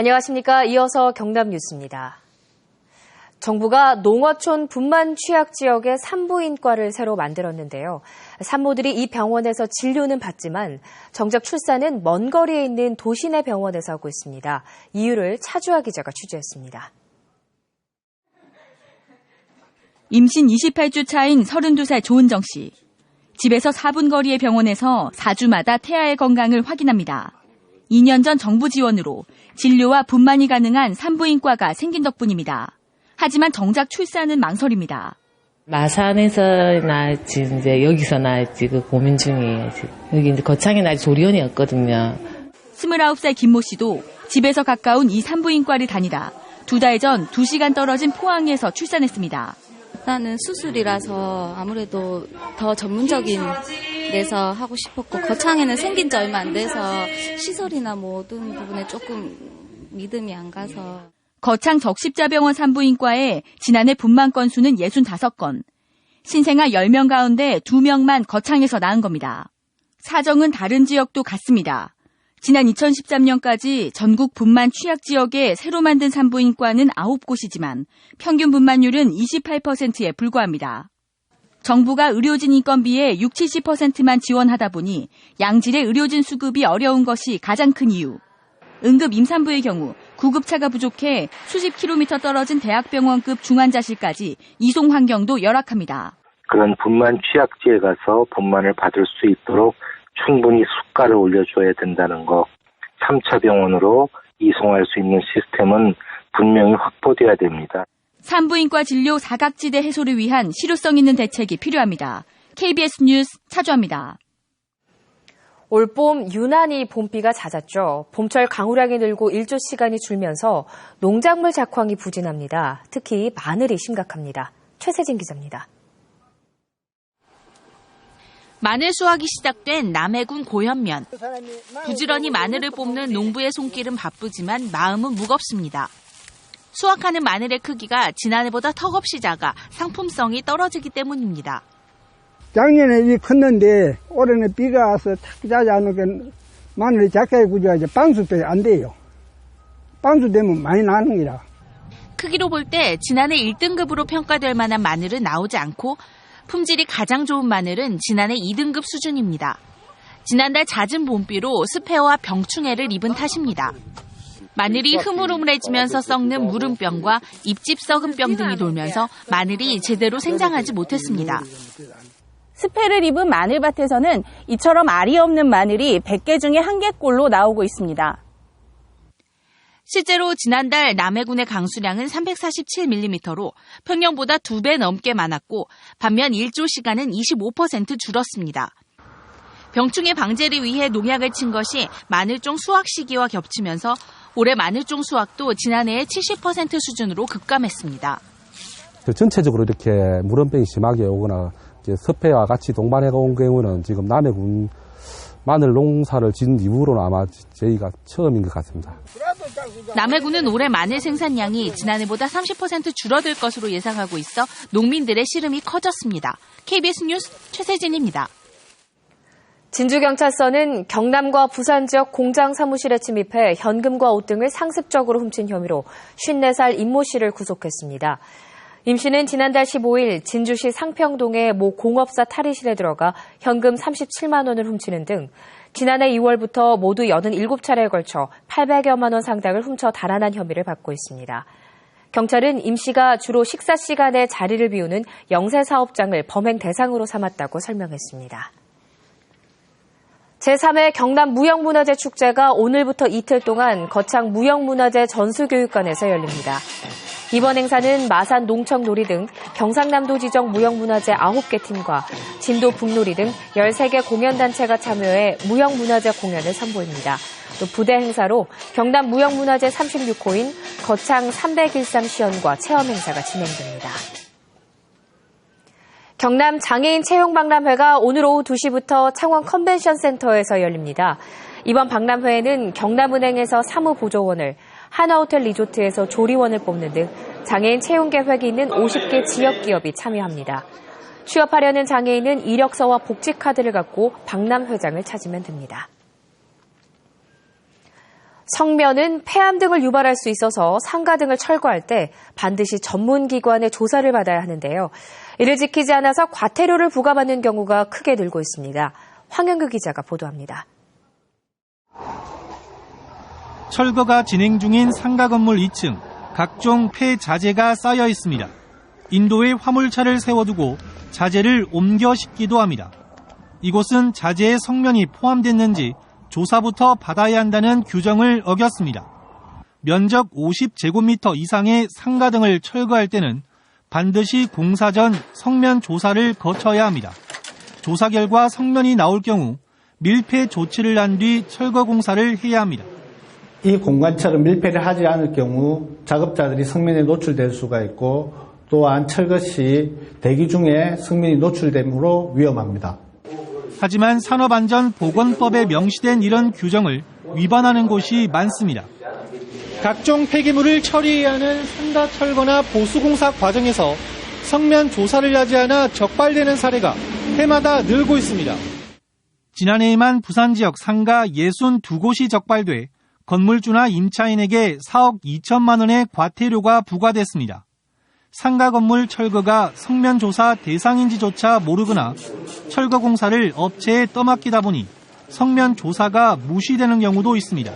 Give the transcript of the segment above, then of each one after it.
안녕하십니까. 이어서 경남 뉴스입니다. 정부가 농어촌 분만 취약 지역에 산부인과를 새로 만들었는데요. 산모들이 이 병원에서 진료는 받지만 정작 출산은 먼 거리에 있는 도시 내 병원에서 하고 있습니다. 이유를 차주아 기자가 취재했습니다. 임신 28주 차인 32살 조은정 씨. 집에서 4분 거리의 병원에서 4주마다 태아의 건강을 확인합니다. 2년 전 정부 지원으로 진료와 분만이 가능한 산부인과가 생긴 덕분입니다. 하지만 정작 출산은 망설입니다. 마산에서 낳을지 이제 여기서 낳을지 고민 중이에요. 여기 이제 거창에 낳을 조리원이었거든요. 29살 김모 씨도 집에서 가까운 이 산부인과를 다니다 2달 전 2시간 떨어진 포항에서 출산했습니다. 나는 수술이라서 아무래도 더 전문적인 데서 하고 싶었고 거창에는 생긴 지 얼마 안 돼서 시설이나 모든 부분에 조금 믿음이 안 가서. 거창 적십자병원 산부인과에 지난해 분만 건수는 65건. 신생아 10명 가운데 2명만 거창에서 낳은 겁니다. 사정은 다른 지역도 같습니다. 지난 2013년까지 전국 분만 취약 지역에 새로 만든 산부인과는 9곳이지만 평균 분만율은 28%에 불과합니다. 정부가 의료진 인건비의 60-70%만 지원하다 보니 양질의 의료진 수급이 어려운 것이 가장 큰 이유. 응급 임산부의 경우 구급차가 부족해 수십 킬로미터 떨어진 대학병원급 중환자실까지 이송 환경도 열악합니다. 그런 분만 취약지에 가서 분만을 받을 수 있도록 충분히 수가를 올려줘야 된다는 거. 3차 병원으로 이송할 수 있는 시스템은 분명히 확보돼야 됩니다. 산부인과 진료 사각지대 해소를 위한 실효성 있는 대책이 필요합니다. KBS 뉴스 차주아입니다. 올봄 유난히 봄비가 잦았죠. 봄철 강우량이 늘고 일조 시간이 줄면서 농작물 작황이 부진합니다. 특히 마늘이 심각합니다. 최세진 기자입니다. 마늘 수확이 시작된 남해군 고현면. 부지런히 마늘을 뽑는 농부의 손길은 바쁘지만 마음은 무겁습니다. 수확하는 마늘의 크기가 지난해보다 턱없이 작아 상품성이 떨어지기 때문입니다. 작년에 컸는데 올해는 비가 와서 탁 자지 않으니까 마늘이 작게 구조가 이제 방수도 안 돼요. 방수되면 많이 나는 거라. 크기로 볼 때 지난해 1등급으로 평가될 만한 마늘은 나오지 않고 품질이 가장 좋은 마늘은 지난해 2등급 수준입니다. 지난달 잦은 봄비로 습해와 병충해를 입은 탓입니다. 마늘이 흐물흐물해지면서 썩는 무름병과 잎집 썩은병 등이 돌면서 마늘이 제대로 생장하지 못했습니다. 습해를 입은 마늘밭에서는 이처럼 알이 없는 마늘이 100개 중에 1개꼴로 나오고 있습니다. 실제로 지난달 남해군의 강수량은 347mm로 평년보다 2배 넘게 많았고 반면 일조 시간은 25% 줄었습니다. 병충해 방제를 위해 농약을 친 것이 마늘종 수확 시기와 겹치면서 올해 마늘종 수확도 지난해의 70% 수준으로 급감했습니다. 전체적으로 이렇게 물원병이 심하게 오거나 습해와 같이 동반해가 온 경우는 지금 남해군 마늘 농사를 짓는 이후로는 아마 저희가 처음인 것 같습니다. 남해군은 올해 마늘 생산량이 지난해보다 30% 줄어들 것으로 예상하고 있어 농민들의 시름이 커졌습니다. KBS 뉴스 최세진입니다. 진주경찰서는 경남과 부산 지역 공장 사무실에 침입해 현금과 옷 등을 상습적으로 훔친 혐의로 54살 임모 씨를 구속했습니다. 임 씨는 지난달 15일 진주시 상평동의 모 공업사 탈의실에 들어가 현금 37만 원을 훔치는 등 지난해 2월부터 모두 87차례에 걸쳐 800여만 원 상당을 훔쳐 달아난 혐의를 받고 있습니다. 경찰은 임 씨가 주로 식사 시간에 자리를 비우는 영세사업장을 범행 대상으로 삼았다고 설명했습니다. 제3회 경남 무형문화재 축제가 오늘부터 이틀 동안 거창 무형문화재 전수교육관에서 열립니다. 이번 행사는 마산 농청놀이 등 경상남도 지정 무형문화재 9개 팀과 진도 북놀이 등 13개 공연단체가 참여해 무형문화재 공연을 선보입니다. 또 부대 행사로 경남 무형문화재 36호인 거창 301상 시연과 체험 행사가 진행됩니다. 경남 장애인 채용박람회가 오늘 오후 2시부터 창원 컨벤션센터에서 열립니다. 이번 박람회에는 경남은행에서 사무보조원을, 하나호텔 리조트에서 조리원을 뽑는 등 장애인 채용 계획이 있는 50개 지역기업이 참여합니다. 취업하려는 장애인은 이력서와 복지카드를 갖고 박람회장을 찾으면 됩니다. 성면은 폐암 등을 유발할 수 있어서 상가 등을 철거할 때 반드시 전문기관의 조사를 받아야 하는데요. 이를 지키지 않아서 과태료를 부과받는 경우가 크게 늘고 있습니다. 황영규 기자가 보도합니다. 철거가 진행 중인 상가 건물 2층, 각종 폐자재가 쌓여 있습니다. 인도에 화물차를 세워두고 자재를 옮겨 싣기도 합니다. 이곳은 자재의 성면이 포함됐는지 조사부터 받아야 한다는 규정을 어겼습니다. 면적 50제곱미터 이상의 상가 등을 철거할 때는 반드시 공사 전 성면 조사를 거쳐야 합니다. 조사 결과 성면이 나올 경우 밀폐 조치를 한 뒤 철거 공사를 해야 합니다. 이 공간처럼 밀폐를 하지 않을 경우 작업자들이 성면에 노출될 수가 있고 또한 철거 시 대기 중에 성면이 노출되므로 위험합니다. 하지만 산업안전보건법에 명시된 이런 규정을 위반하는 곳이 많습니다. 각종 폐기물을 처리해야 하는 상가 철거나 보수공사 과정에서 성면 조사를 하지 않아 적발되는 사례가 해마다 늘고 있습니다. 지난해에만 부산 지역 상가 62곳이 적발돼 건물주나 임차인에게 4억 2천만 원의 과태료가 부과됐습니다. 상가 건물 철거가 성면 조사 대상인지조차 모르거나 철거 공사를 업체에 떠맡기다 보니 성면 조사가 무시되는 경우도 있습니다.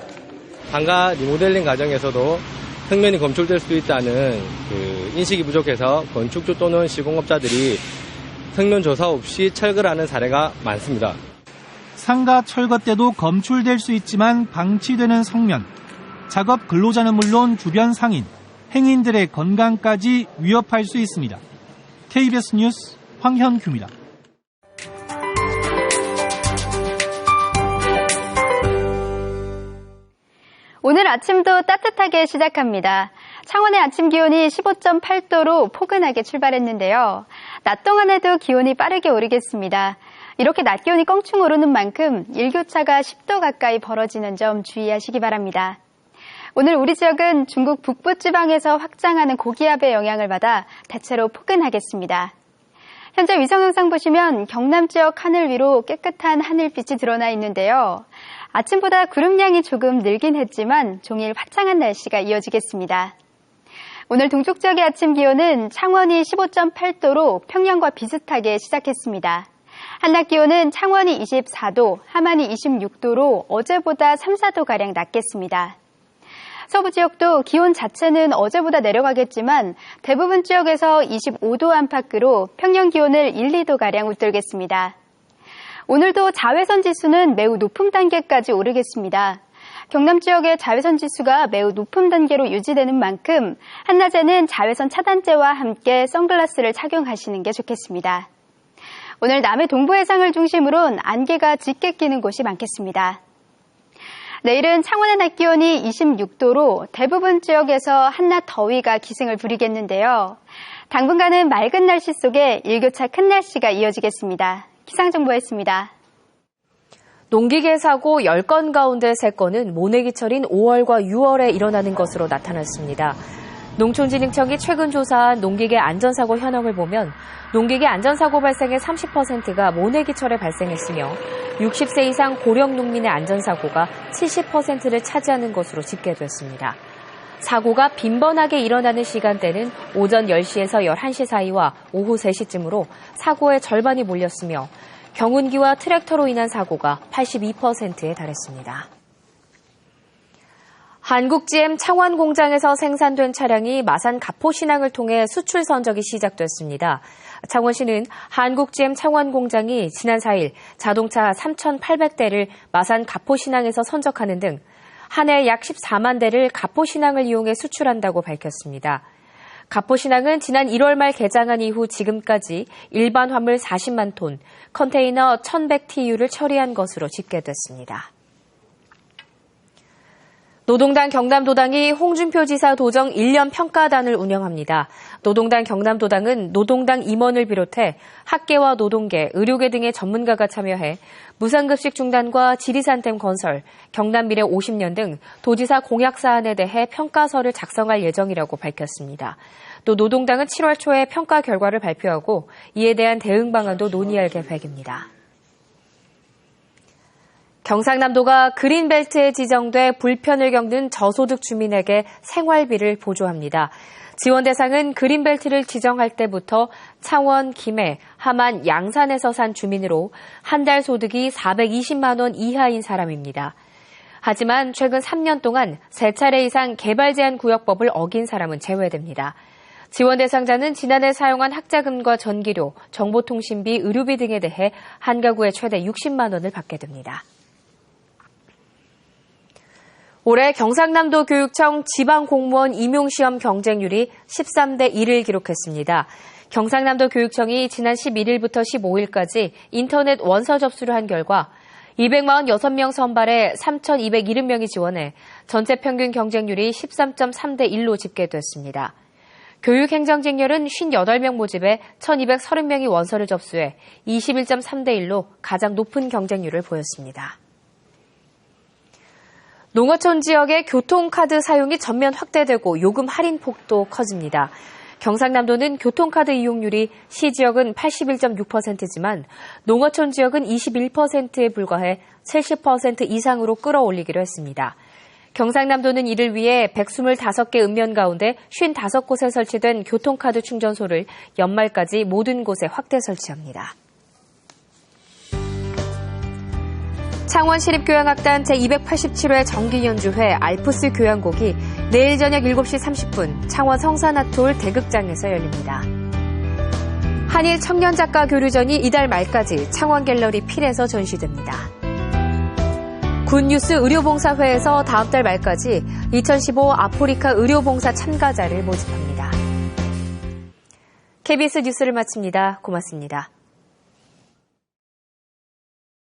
상가 리모델링 과정에서도 성면이 검출될 수 있다는 인식이 부족해서 건축주 또는 시공업자들이 성면 조사 없이 철거를 하는 사례가 많습니다. 상가 철거 때도 검출될 수 있지만 방치되는 성면, 작업 근로자는 물론 주변 상인, 행인들의 건강까지 위협할 수 있습니다. KBS 뉴스 황현규입니다. 오늘 아침도 따뜻하게 시작합니다. 창원의 아침 기온이 15.8도로 포근하게 출발했는데요. 낮 동안에도 기온이 빠르게 오르겠습니다. 이렇게 낮 기온이 껑충 오르는 만큼 일교차가 10도 가까이 벌어지는 점 주의하시기 바랍니다. 오늘 우리 지역은 중국 북부지방에서 확장하는 고기압의 영향을 받아 대체로 포근하겠습니다. 현재 위성 영상 보시면 경남 지역 하늘 위로 깨끗한 하늘빛이 드러나 있는데요. 아침보다 구름량이 조금 늘긴 했지만 종일 화창한 날씨가 이어지겠습니다. 오늘 동쪽 지역의 아침 기온은 창원이 15.8도로 평년과 비슷하게 시작했습니다. 한낮 기온은 창원이 24도, 함안이 26도로 어제보다 3, 4도가량 낮겠습니다. 서부 지역도 기온 자체는 어제보다 내려가겠지만 대부분 지역에서 25도 안팎으로 평년 기온을 1, 2도가량 웃돌겠습니다. 오늘도 자외선 지수는 매우 높은 단계까지 오르겠습니다. 경남 지역의 자외선 지수가 매우 높은 단계로 유지되는 만큼 한낮에는 자외선 차단제와 함께 선글라스를 착용하시는 게 좋겠습니다. 오늘 남해 동부 해상을 중심으로는 안개가 짙게 끼는 곳이 많겠습니다. 내일은 창원의 낮 기온이 26도로 대부분 지역에서 한낮 더위가 기승을 부리겠는데요. 당분간은 맑은 날씨 속에 일교차 큰 날씨가 이어지겠습니다. 기상정보였습니다. 농기계 사고 10건 가운데 3건은 모내기철인 5월과 6월에 일어나는 것으로 나타났습니다. 농촌진흥청이 최근 조사한 농기계 안전사고 현황을 보면 농기계 안전사고 발생의 30%가 모내기철에 발생했으며 60세 이상 고령 농민의 안전사고가 70%를 차지하는 것으로 집계됐습니다. 사고가 빈번하게 일어나는 시간대는 오전 10시에서 11시 사이와 오후 3시쯤으로 사고의 절반이 몰렸으며 경운기와 트랙터로 인한 사고가 82%에 달했습니다. 한국 GM 창원 공장에서 생산된 차량이 마산 가포신항을 통해 수출 선적이 시작됐습니다. 창원시는 한국 GM 창원 공장이 지난 4일 자동차 3,800대를 마산 가포신항에서 선적하는 등 한 해 약 14만 대를 가포신항을 이용해 수출한다고 밝혔습니다. 가포신항은 지난 1월 말 개장한 이후 지금까지 일반 화물 40만 톤, 컨테이너 1,100TU를 처리한 것으로 집계됐습니다. 노동당 경남도당이 홍준표 지사 도정 1년 평가단을 운영합니다. 노동당 경남도당은 노동당 임원을 비롯해 학계와 노동계, 의료계 등의 전문가가 참여해 무상급식 중단과 지리산댐 건설, 경남미래 50년 등 도지사 공약 사안에 대해 평가서를 작성할 예정이라고 밝혔습니다. 또 노동당은 7월 초에 평가 결과를 발표하고 이에 대한 대응 방안도 논의할 계획입니다. 경상남도가 그린벨트에 지정돼 불편을 겪는 저소득 주민에게 생활비를 보조합니다. 지원 대상은 그린벨트를 지정할 때부터 창원, 김해, 함안, 양산에서 산 주민으로 한 달 소득이 420만 원 이하인 사람입니다. 하지만 최근 3년 동안 3차례 이상 개발제한구역법을 어긴 사람은 제외됩니다. 지원 대상자는 지난해 사용한 학자금과 전기료, 정보통신비, 의료비 등에 대해 한 가구에 최대 60만 원을 받게 됩니다. 올해 경상남도 교육청 지방공무원 임용시험 경쟁률이 13대 1을 기록했습니다. 경상남도 교육청이 지난 11일부터 15일까지 인터넷 원서 접수를 한 결과 246명 선발에 3,270명이 지원해 전체 평균 경쟁률이 13.3대 1로 집계됐습니다. 교육행정직렬은 58명 모집에 1,230명이 원서를 접수해 21.3대 1로 가장 높은 경쟁률을 보였습니다. 농어촌 지역의 교통카드 사용이 전면 확대되고 요금 할인 폭도 커집니다. 경상남도는 교통카드 이용률이 시 지역은 81.6%지만 농어촌 지역은 21%에 불과해 70% 이상으로 끌어올리기로 했습니다. 경상남도는 이를 위해 125개 읍면 가운데 55곳에 설치된 교통카드 충전소를 연말까지 모든 곳에 확대 설치합니다. 창원시립교향악단 제287회 정기연주회 알프스 교향곡이 내일 저녁 7시 30분 창원 성산아톨 대극장에서 열립니다. 한일 청년작가 교류전이 이달 말까지 창원갤러리 필에서 전시됩니다. 굿뉴스 의료봉사회에서 다음 달 말까지 2015 아프리카 의료봉사 참가자를 모집합니다. KBS 뉴스를 마칩니다. 고맙습니다.